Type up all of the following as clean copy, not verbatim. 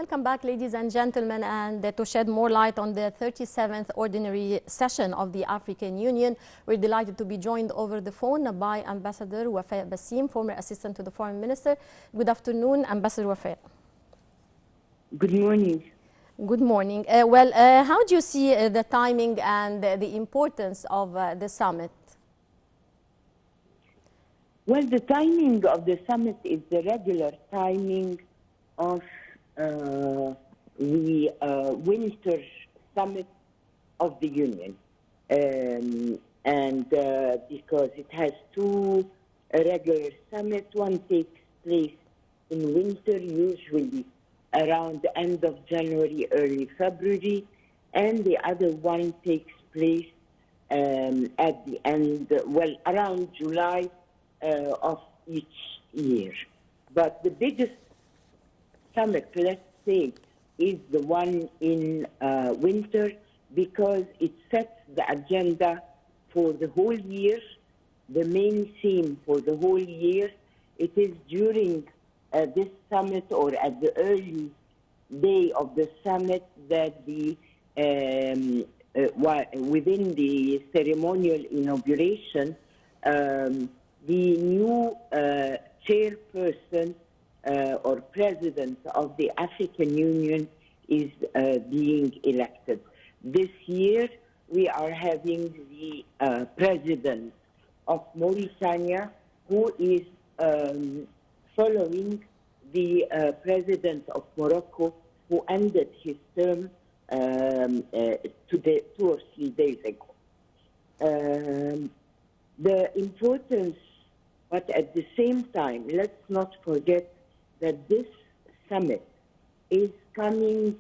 Welcome back, ladies and gentlemen, and to shed more light on the 37th ordinary session of the African Union, we're delighted to be joined over the phone by Ambassador Wafaa Bassim, former assistant to the Foreign Minister. Good afternoon, Ambassador Wafaa. Good morning. Good morning. How do you see the timing and the importance of the summit? Well, the timing of the summit is the regular timing of the winter summit of the Union. Because it has two regular summits, one takes place in winter, usually around the end of January, early February, and the other one takes place at the end, around July of each year. But the biggest summit, let's say, is the one in winter because it sets the agenda for the whole year, the main theme for the whole year. It is during this summit or at the early day of the summit that within the ceremonial inauguration, the new chairperson or president of the African Union is being elected. This year, we are having the president of Mauritania, who is following the president of Morocco, who ended his term 2 or 3 days ago. The importance, but at the same time, let's not forget that this summit is coming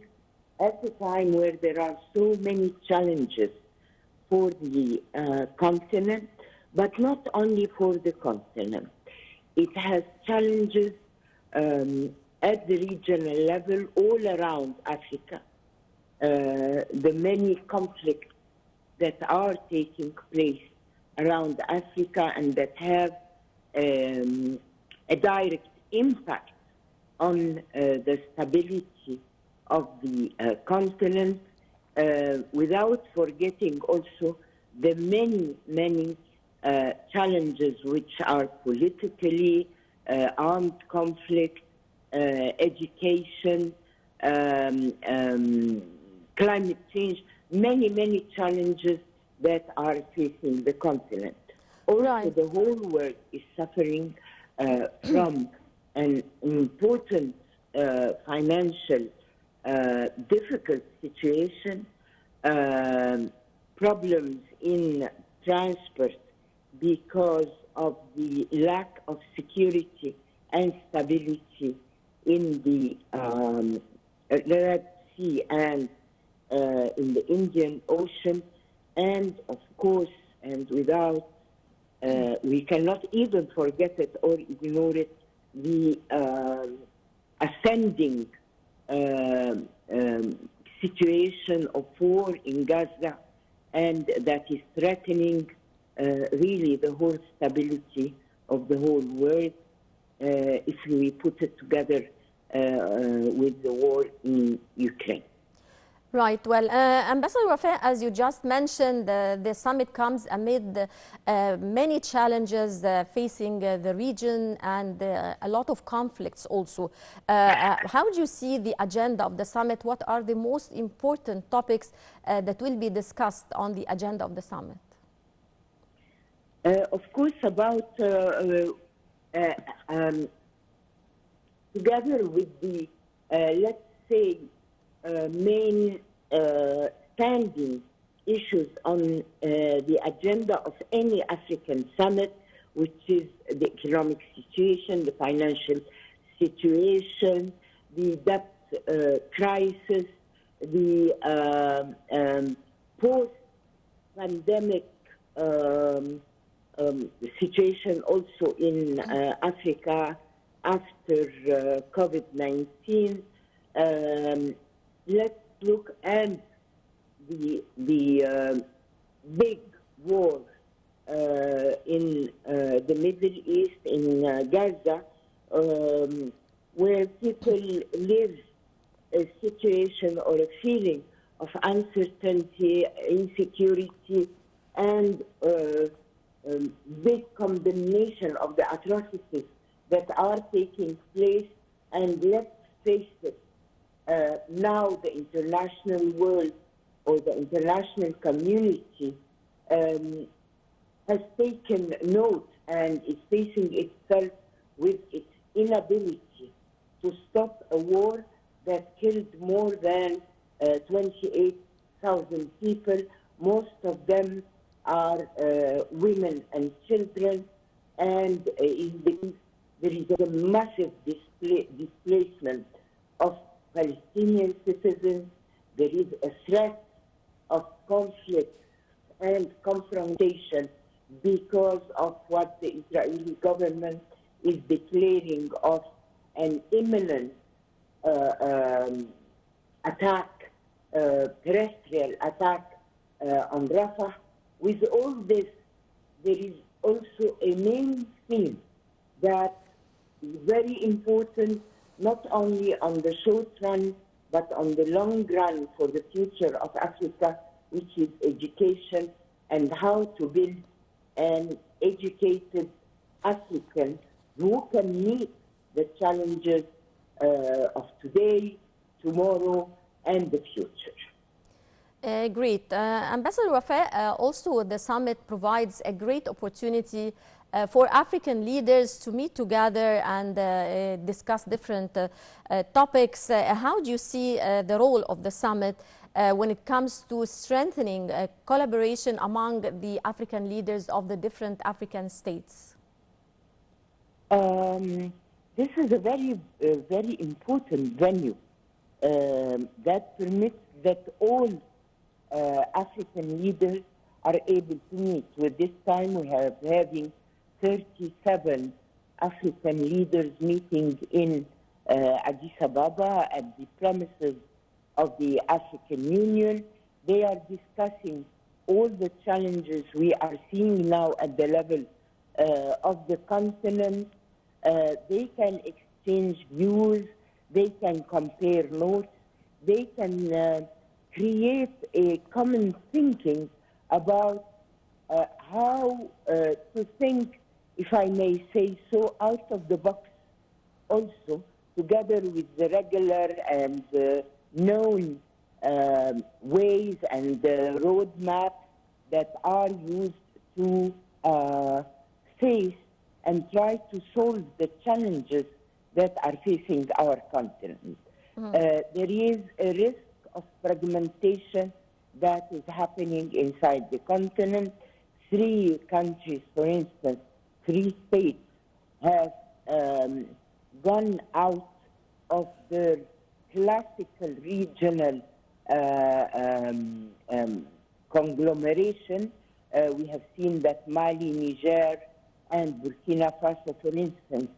at a time where there are so many challenges for the continent, but not only for the continent. It has challenges at the regional level all around Africa. The many conflicts that are taking place around Africa and that have a direct impact on the stability of the continent, without forgetting also the many challenges which are politically, armed conflict, education, climate change, many challenges that are facing the continent. Also, Right. the whole world is suffering from an important financial difficult situation, problems in transport because of the lack of security and stability in the Red Sea and in the Indian Ocean, and of course, and without, we cannot even forget it or ignore it, the ascending situation of war in Gaza, and that is threatening really the whole stability of the whole world if we put it together with the war in Ukraine. Right. Well, Ambassador Wafaa, as you just mentioned, the summit comes amid many challenges facing the region and a lot of conflicts also. How do you see the agenda of the summit? What are the most important topics that will be discussed on the agenda of the summit? Of course, about together with the, let's say, main standing issues on the agenda of any African summit, which is the economic situation, the financial situation, the debt crisis, the post-pandemic situation also in Africa after COVID-19. Let's look at the big war in the Middle East, in Gaza, where people live a situation or a feeling of uncertainty, insecurity, and big condemnation of the atrocities that are taking place. And let's face it, now the international world or the international community has taken note and is facing itself with its inability to stop a war that killed more than 28,000 people. Most of them are women and children, and there is a massive displacement of Palestinian citizens. There is a threat of conflict and confrontation because of what the Israeli government is declaring of an imminent attack, terrestrial attack on Rafah. With all this, there is also a main theme that is very important, not only on the short run, but on the long run for the future of Africa, which is education and how to build an educated African who can meet the challenges of today, tomorrow, and the future. Great. Ambassador Wafaa, also the summit provides a great opportunity for African leaders to meet together and discuss different topics. How do you see the role of the summit when it comes to strengthening collaboration among the African leaders of the different African states? This is a very important venue that permits that all African leaders are able to meet. With this time, we are having 37 African leaders meeting in Addis Ababa at the premises of the African Union. They are discussing all the challenges we are seeing now at the level of the continent. They can exchange views, they can compare notes, they can create a common thinking about how to think, if I may say so, out of the box also, together with the regular and known ways and roadmaps that are used to face and try to solve the challenges that are facing our continent. There is a risk of fragmentation that is happening inside the continent. 3 countries, for instance, 3 states have gone out of their classical regional conglomeration. We have seen that Mali, Niger, and Burkina Faso, for instance,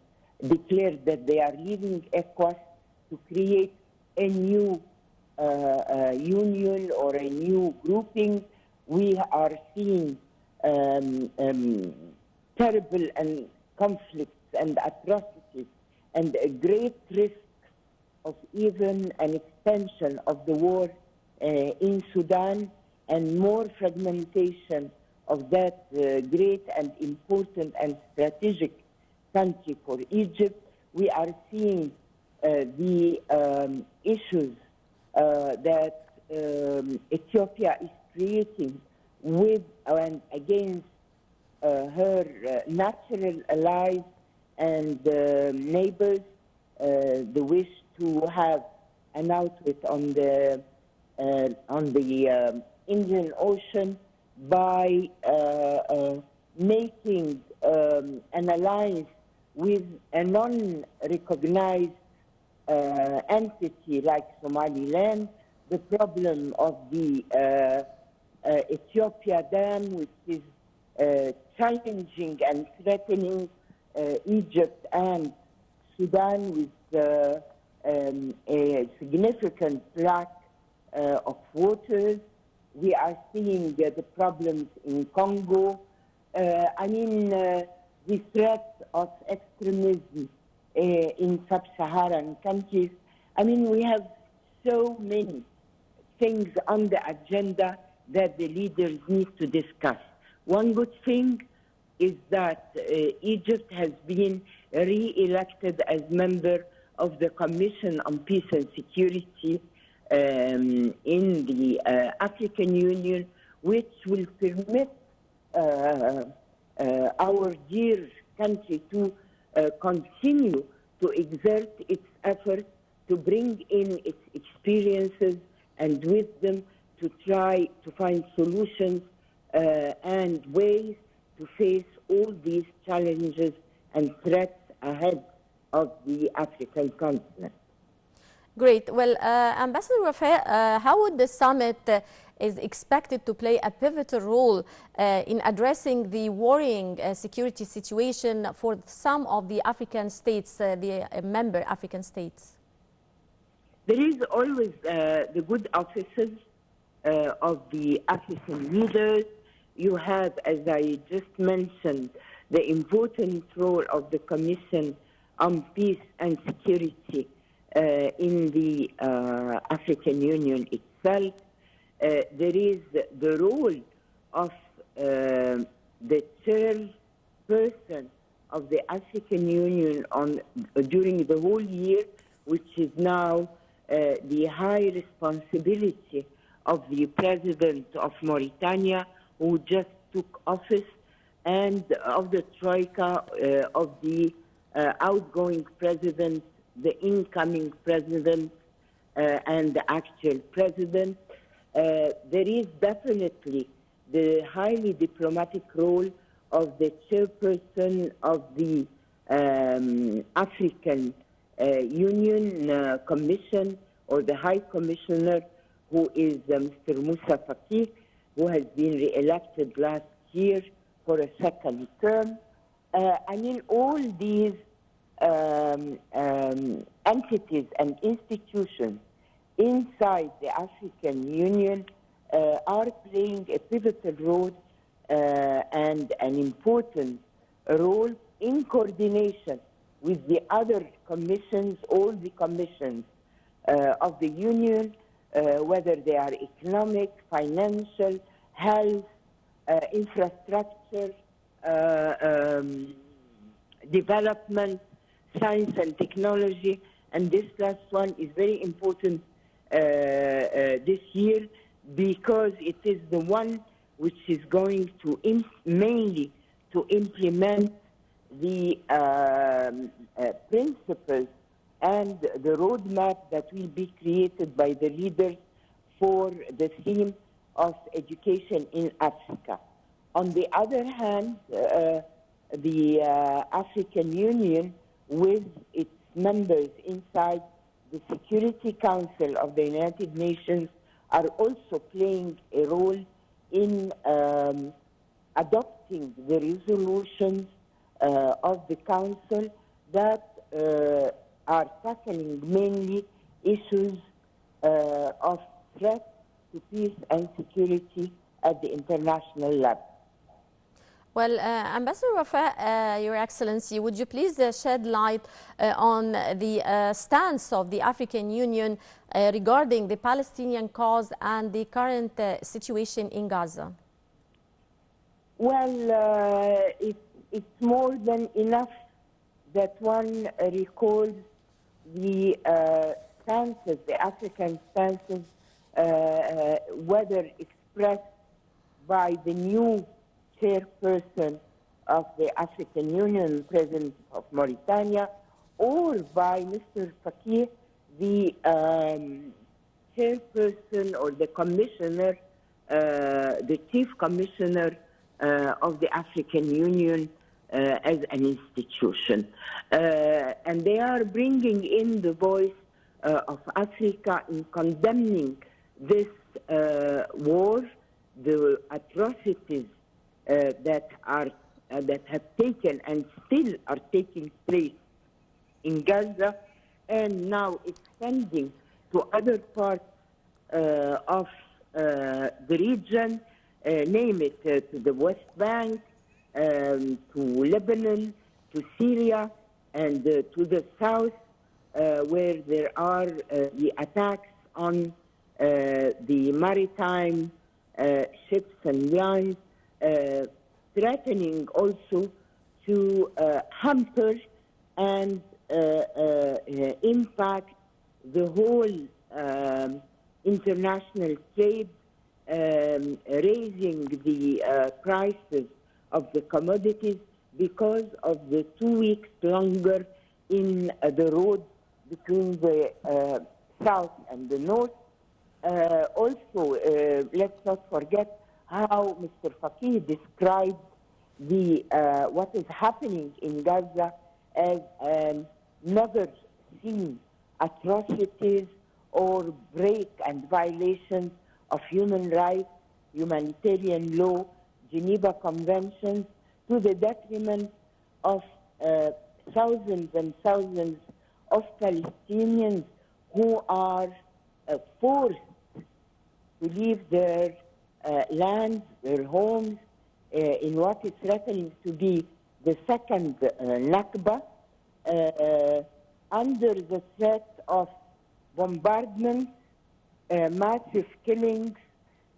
declared that they are leaving ECOWAS to create a new union or a new grouping. We are seeing terrible and conflicts and atrocities and a great risk of even an extension of the war in Sudan and more fragmentation of that great and important and strategic country for Egypt. We are seeing the issues that Ethiopia is creating with and against her natural allies and neighbors, the wish to have an outlet on the Indian Ocean by making an alliance with a non-recognized entity like Somaliland, the problem of the Ethiopia Dam, which is challenging and threatening Egypt and Sudan with a significant lack of waters. We are seeing the problems in Congo. The threat of extremism in sub-Saharan countries. We have so many things on the agenda that the leaders need to discuss. One good thing is that Egypt has been re-elected as member of the Commission on Peace and Security in the African Union, which will permit our dear country to continue to exert its efforts to bring in its experiences and wisdom to try to find solutions and ways to face all these challenges and threats ahead of the African continent. Great. Well, Ambassador Wafaa, how would the summit is expected to play a pivotal role in addressing the worrying security situation for some of the African states, the member African states? There is always the good offices of the African leaders. You have, as I just mentioned, the important role of the Commission on Peace and Security in the African Union itself. There is the role of the chairperson of the African Union during the whole year, which is now the high responsibility of the President of Mauritania, who just took office, and of the Troika of the outgoing President, the incoming President, and the actual President. There is definitely the highly diplomatic role of the chairperson of the African Union Commission, or the High Commissioner, who is Mr. Moussa Faki, who has been re-elected last year for a second term. I mean, all these entities and institutions inside the African Union are playing a pivotal role and an important role in coordination with the other commissions, all the commissions of the Union, whether they are economic, financial, health, infrastructure, development, science and technology. And this last one is very important this year, because it is the one which is going to mainly to implement the principles and the roadmap that will be created by the leaders for the theme of education in Africa. On the other hand, the African Union, with its members inside the Security Council of the United Nations, are also playing a role in adopting the resolutions of the Council that are tackling mainly issues of threat to peace and security at the international level. Well, Ambassador Wafaa, Your Excellency, would you please shed light on the stance of the African Union regarding the Palestinian cause and the current situation in Gaza? Well, it's more than enough that one recalls the stances, the African stances, whether expressed by the new chairperson of the African Union, President of Mauritania, or by Mr. Fakir, the chairperson or the commissioner, the chief commissioner of the African Union as an institution. And they are bringing in the voice of Africa in condemning this war, the atrocities that have taken and still are taking place in Gaza, and now extending to other parts of the region, name it, to the West Bank, to Lebanon, to Syria, and to the south, where there are the attacks on the maritime ships and lines, threatening also to hamper and impact the whole international trade, raising the prices of the commodities because of the 2 weeks longer in the road between the south and the north. Also, let's not forget how Mr. Faqih described the what is happening in Gaza as never seen atrocities or break and violations of human rights, humanitarian law, Geneva Conventions, to the detriment of thousands and thousands of Palestinians who are forced to leave their lands, their homes, in what is threatening to be the second Nakba, under the threat of bombardments, massive killings,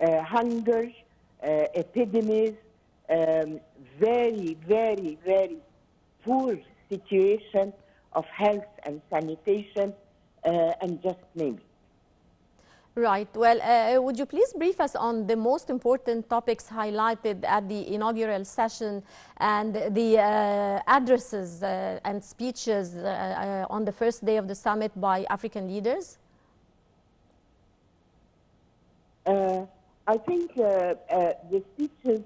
hunger, epidemics, very, very, very poor situation of health and sanitation, and just name it. Right. Well, would you please brief us on the most important topics highlighted at the inaugural session and the addresses and speeches on the first day of the summit by African leaders? I think the speeches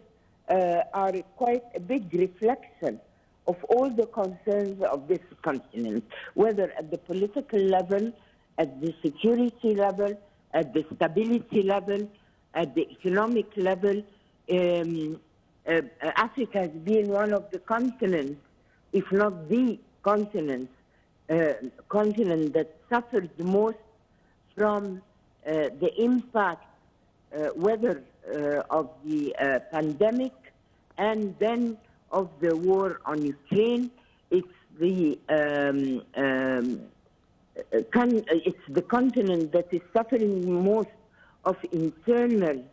are quite a big reflection of all the concerns of this continent, whether at the political level, at the security level, at the stability level, at the economic level. Africa has been one of the continents, if not the continent that suffered most from the impact, whether of the pandemic and then of the war on Ukraine. It's the continent that is suffering most of internal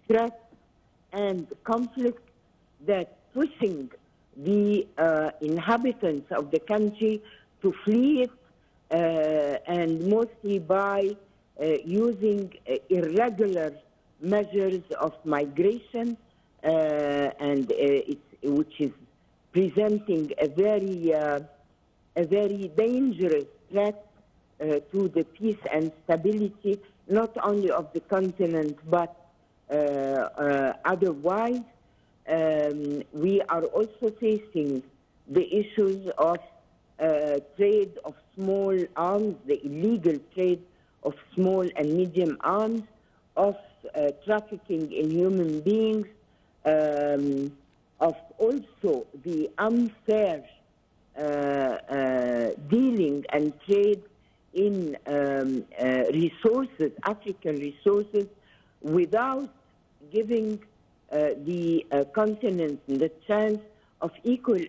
threats and conflict, that pushing the inhabitants of the country to flee it, and mostly by using irregular measures of migration, and which is presenting a very dangerous threat to the peace and stability, not only of the continent but otherwise. We are also facing the issues of trade of small arms, the illegal trade of small and medium arms, of trafficking in human beings, of also the unfair dealing and trade in resources, African resources, without giving the continent the chance of equal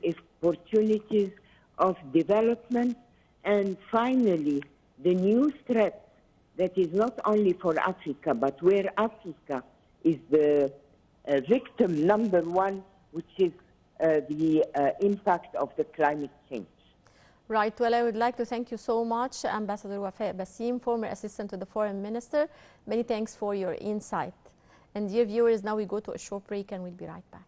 opportunities of development. And finally, the new threat that is not only for Africa, but where Africa is the victim number one, which is the impact of the climate change. Right. Well, I would like to thank you so much, Ambassador Wafaa Bassim, former assistant to the foreign minister. Many thanks for your insight. And dear viewers, now we go to a short break and we'll be right back.